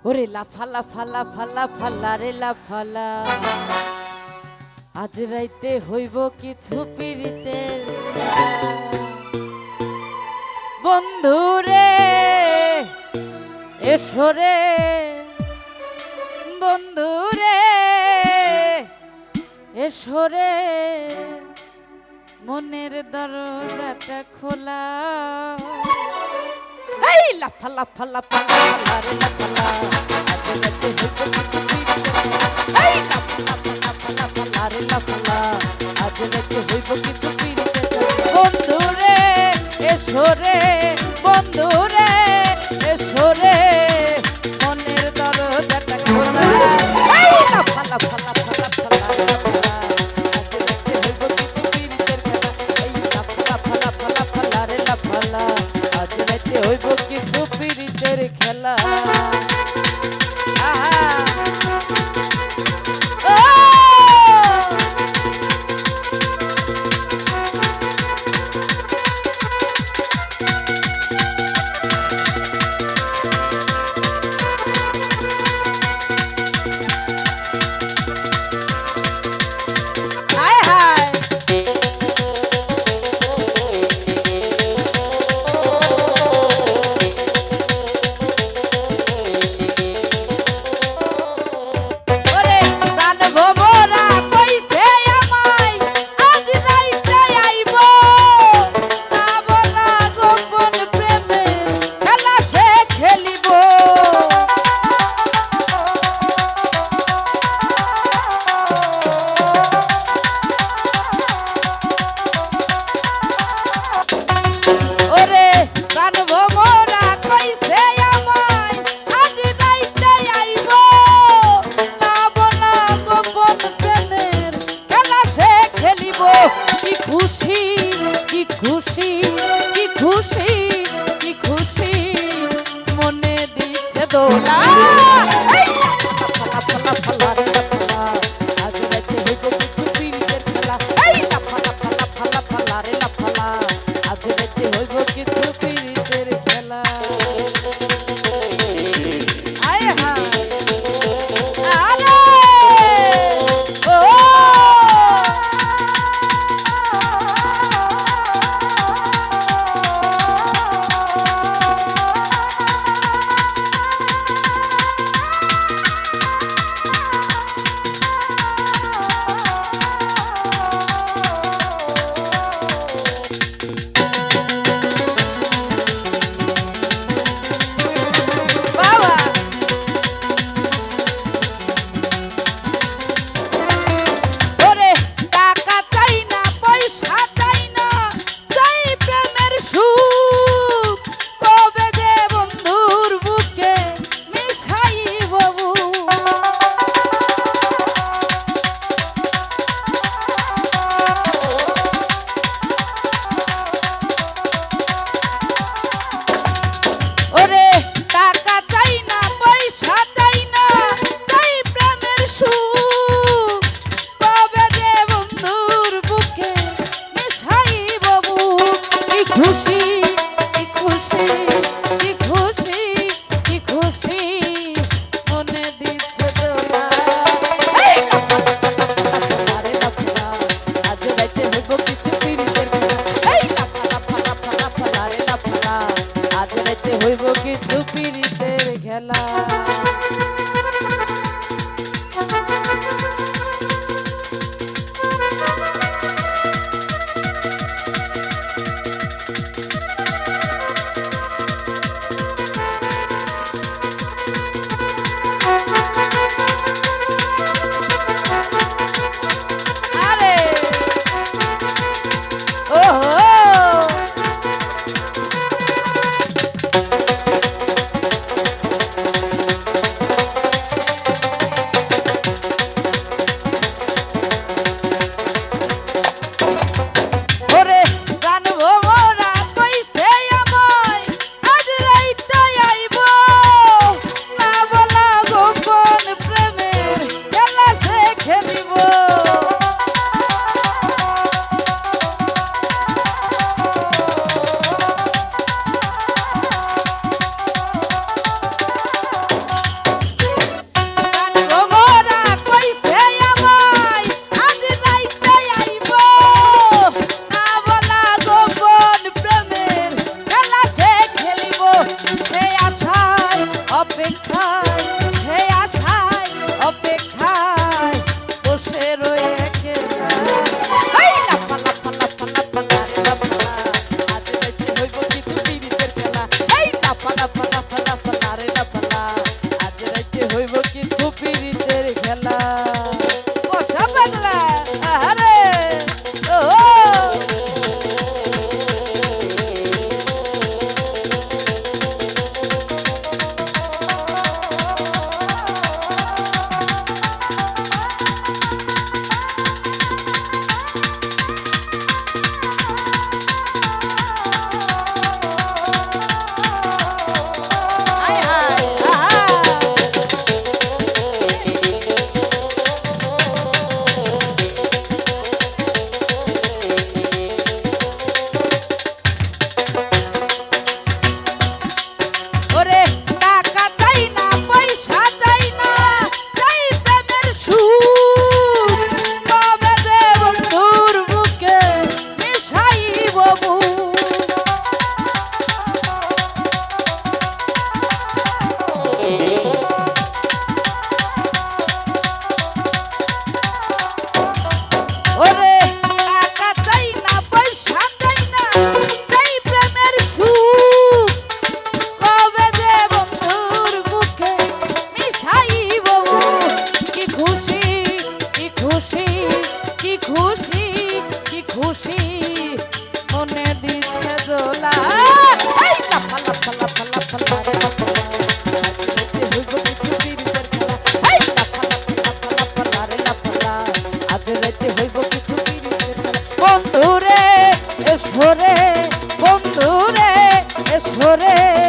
ওরে লাফালা ফালা ফালা ফালা রে লাফালা, আজ রাইতে হইব কিছু পীড়িতের বন্ধু রে, এসো রে বন্ধু রে, এসো রে মনের দরজাটা খোলা। এই লাফা লাফা লাফা লাফা রে লাফালা, আজ রাতে হইব কিছু পীড়িতের। এই লাফা লাফা লাফা লাফা রে লাফালা, আজ রাতে হইব কিছু পীড়িতের বন্ধু রে, এসো রে বন্ধু রে, এসো রে মনের দরজাটা খোলা। এই লাফা লাফা লাফা লাফা রে লাফালা, আজ রাতে হইব কিছু পীড়িতের খেলা। এই লাফা লাফা লাফা লাফা রে লাফালা, আজ রাতে হইব কিছু পীড়িতের খেলা। দোলা এই লাফা লাফা লাফা রে লাফালা, আজ রাতে হইব কিছু পীড়িতের খেলা। এই লাফা লাফা লাফা লাফা রে লাফালা, আজ রাতে হইব কিছু পীড়িতের খেলা। আয় হায় আরে ও হইব কিছু পীড়িতের খেলা। লাফা লাফা লাফা রে লাফা আজ রাইতে হইব কিছু পিরিতের খেলা বসা পাগলা আরে ও বন্ধুরে এসরে